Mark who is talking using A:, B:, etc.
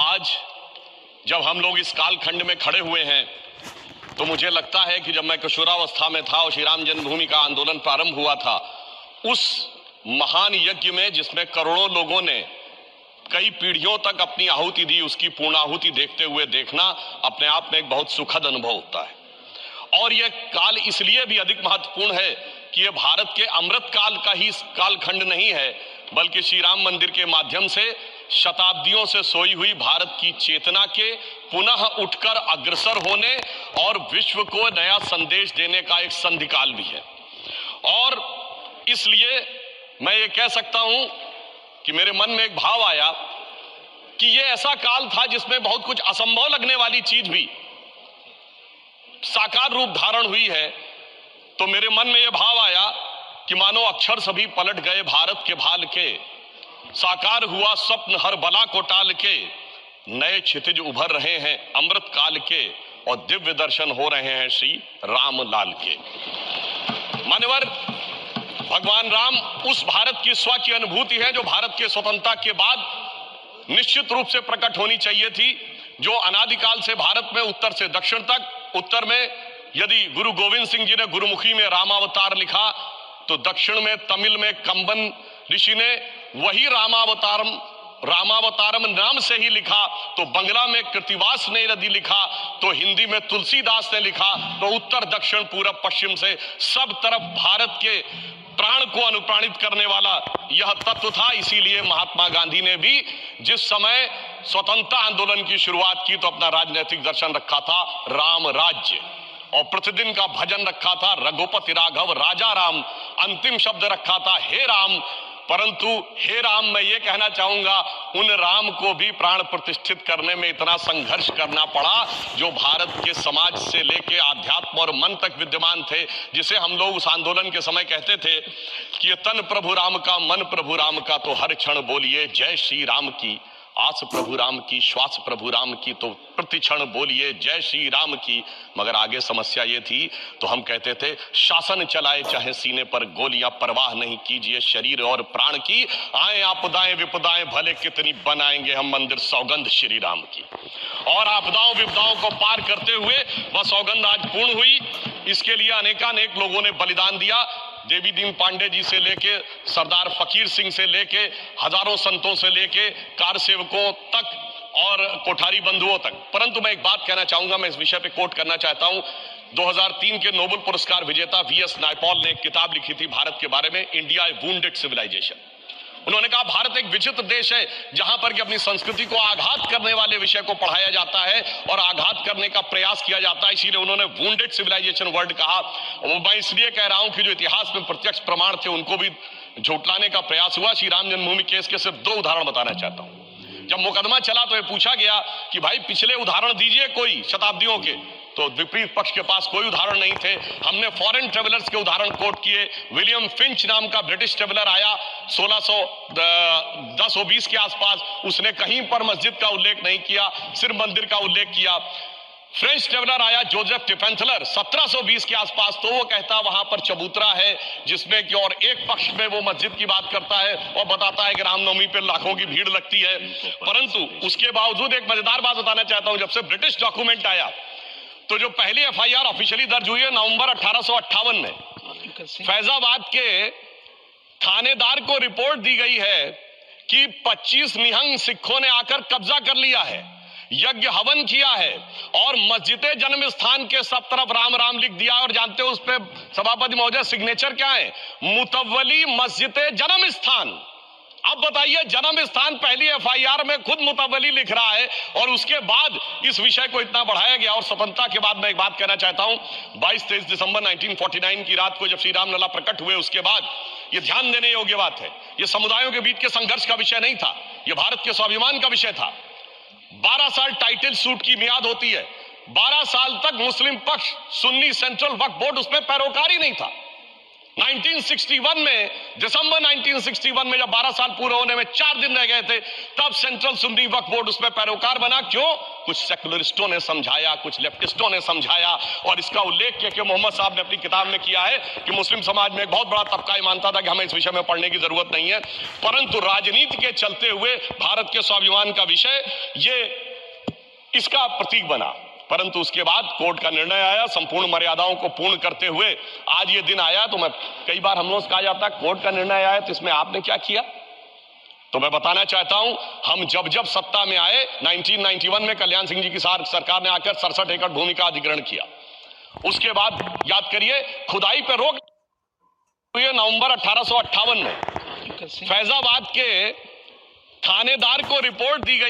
A: आज जब हम लोग इस कालखंड में खड़े हुए हैं तो मुझे लगता है कि जब मैं किशोरावस्था में था और श्री राम जन्मभूमि का आंदोलन प्रारंभ हुआ था, उस महान यज्ञ में जिसमें करोड़ों लोगों ने कई पीढ़ियों तक अपनी आहुति दी, उसकी पूर्णाहुति देखते हुए देखना अपने आप में एक बहुत सुखद अनुभव होता है। और यह काल इसलिए भी अधिक महत्वपूर्ण है कि यह भारत के अमृत काल का ही कालखंड नहीं है, बल्कि श्री राम मंदिर के माध्यम से शताब्दियों से सोई हुई भारत की चेतना के पुनः उठकर अग्रसर होने और विश्व को नया संदेश देने का एक संधिकाल भी है। और इसलिए मैं ये कह सकता हूं कि मेरे मन में एक भाव आया कि ये ऐसा काल था जिसमें बहुत कुछ असंभव लगने वाली चीज भी साकार रूप धारण हुई है। तो मेरे मन में यह भाव आया कि मानो अक्षर सभी पलट गए भारत के भाल के, साकार हुआ स्वप्न हर बला को टाल के, नए क्षितिज उभर रहे हैं अमृत काल के और दिव्य दर्शन हो रहे हैं श्री राम लाल के। मान्यवर, भगवान राम उस भारत की स्व की अनुभूति है जो भारत के स्वतंत्रता के बाद निश्चित रूप से प्रकट होनी चाहिए थी, जो अनादिकाल से भारत में उत्तर से दक्षिण तक, उत्तर में यदि गुरु गोविंद सिंह जी ने गुरुमुखी में रामावतार लिखा तो दक्षिण में तमिल में कंबन ऋषि ने वही रामावतारम नाम से ही लिखा, तो बंगला में कृतिवास ने यदि लिखा तो हिंदी में तुलसीदास ने लिखा, तो उत्तर दक्षिण पूरब पश्चिम से सब तरफ भारत के प्राण को अनुप्राणित करने वाला यह तत्व था। इसीलिए महात्मा गांधी ने भी जिस समय स्वतंत्रता आंदोलन की शुरुआत की तो अपना राजनीतिक दर्शन रखा था राम राज्य, और प्रतिदिन का भजन रखा था रघुपति राघव राजा राम, अंतिम शब्द रखा था हे राम। परंतु हे राम, मैं ये कहना चाहूंगा उन राम को भी प्राण प्रतिष्ठित करने में इतना संघर्ष करना पड़ा जो भारत के समाज से लेके आध्यात्म और मन तक विद्यमान थे, जिसे हम लोग उस आंदोलन के समय कहते थे कि ये तन प्रभु राम का, मन प्रभु राम का, तो हर क्षण बोलिए जय श्री राम की, आस प्रभु राम की, श्वास प्रभु राम की, तो प्रति क्षण बोलिए जय श्री राम की। मगर आगे समस्या ये थी, तो हम कहते थे शासन चलाए चाहे सीने पर गोलियां, परवाह नहीं कीजिए शरीर और प्राण की, आए आपदाएं विपदाएं भले कितनी, बनाएंगे हम मंदिर सौगंध श्री राम की। और आपदाओं विपदाओं को पार करते हुए वह सौगंध आज पूर्ण हुई। इसके लिए अनेकानेक लोगों ने बलिदान दिया, देवी दीन पांडे जी से लेके सरदार फकीर सिंह से लेके हजारों संतों से लेके कार सेवकों तक और कोठारी बंधुओं तक। परंतु मैं एक बात कहना चाहूंगा, मैं इस विषय पे कोट करना चाहता हूं। 2003 के नोबेल पुरस्कार विजेता वीएस नायपॉल ने एक किताब लिखी थी भारत के बारे में, इंडिया ए वुंडेड सिविलाइजेशन। उन्होंने कहा भारत एक विचित्र देश है जहां पर कि अपनी संस्कृति को आघात करने वाले विषय को पढ़ाया जाता है और आघात करने का प्रयास किया जाता है, इसीलिए उन्होंने वुंडेड सिविलाइजेशन वर्ड कहा। वो मैं इसलिए कह रहा हूं कि जो इतिहास में प्रत्यक्ष प्रमाण थे उनको भी झुठलाने का प्रयास हुआ। श्री राम जन्मभूमि केस के सिर्फ 2 उदाहरण बताना चाहता हूं। जब मुकदमा चला तो ये पूछा गया कि भाई पिछले उदाहरण दीजिए कोई शताब्दियों के, तो विपरीत पक्ष के पास कोई उदाहरण नहीं थे। हमने फॉरेन ट्रेवलर्स के उदाहरण कोट किए। विलियम फिंच नाम का ब्रिटिश ट्रेवलर आया 1610-20 के आसपास, उसने कहीं पर मस्जिद का उल्लेख नहीं किया, सिर्फ मंदिर का उल्लेख किया। फ्रेंच ट्रेवलर आया जोसेफ टिपेंथलर 1720 के आसपास, तो वो कहता वहां पर चबूतरा है जिसमें कि और एक पक्ष में वो मस्जिद की बात करता है और बताता है कि रामनवमी पे लाखों की भीड़ लगती है। परंतु उसके बावजूद एक मजेदार बात बताना चाहता हूं, जब से ब्रिटिश डॉक्यूमेंट आया तो जो पहली एफआईआर ऑफिशियली दर्ज हुई है नवंबर 1858 में, फैजाबाद के थानेदार को रिपोर्ट दी गई है कि 25 निहंग सिखों ने आकर कब्जा कर लिया है, यज्ञ हवन किया है और मस्जिद जन्म स्थान के सब तरफ राम राम लिख दिया। और जानते हो उस पे सभापति महोदय सिग्नेचर क्या है? मुतव्वली मस्जिद जन्म स्थान। अब बताइए, जन्म स्थान पहली एफआईआर में खुद मुतव्वली लिख रहा है और उसके बाद इस विषय को इतना बढ़ाया गया। और स्वतंत्रता के बाद मैं एक बात कहना चाहता हूं, 22-23 दिसंबर 1949 की रात को जब श्री राम लला प्रकट हुए, उसके बाद यह ध्यान देने योग्य बात है, यह समुदायों के बीच के संघर्ष का विषय नहीं था, यह भारत के स्वाभिमान का विषय था। 12 साल टाइटल सूट की मियाद होती है, 12 साल तक मुस्लिम पक्ष सुन्नी सेंट्रल वक्फ बोर्ड उसमें पैरोकारी नहीं था। 1961 में, दिसंबर 1961 में, जब 12 साल पूरे होने में 4 दिन रह गए थे, तब सेंट्रल सुन्नी वक्फ बोर्ड उसमें पैरोकार बना। क्यों? कुछ सेकुलरिस्टों ने समझाया, कुछ लेफ्टिस्टों ने समझाया, और इसका उल्लेख के मोहम्मद साहब ने अपनी किताब में किया है कि मुस्लिम समाज में एक बहुत बड़ा तबका ये मानता था कि हमें इस विषय में पढ़ने की जरूरत नहीं है, परंतु राजनीति के चलते हुए भारत के स्वाभिमान का विषय ये इसका प्रतीक बना। परंतु उसके बाद कोर्ट का निर्णय आया, संपूर्ण मर्यादाओं को पूर्ण करते हुए आज ये दिन आया। तो मैं कई बार हम लोग से कहा जाता है कोर्ट का निर्णय आया तो इसमें आपने क्या किया, तो मैं बताना चाहता हूं, हम जब जब सत्ता में आए 1991 में कल्याण सिंह जी की सरकार ने आकर 67 एकड़ भूमि का अधिग्रहण किया। उसके बाद याद करिए खुदाई पर रोक हुई नवंबर 1858 में फैजाबाद के थानेदार को रिपोर्ट दी गई।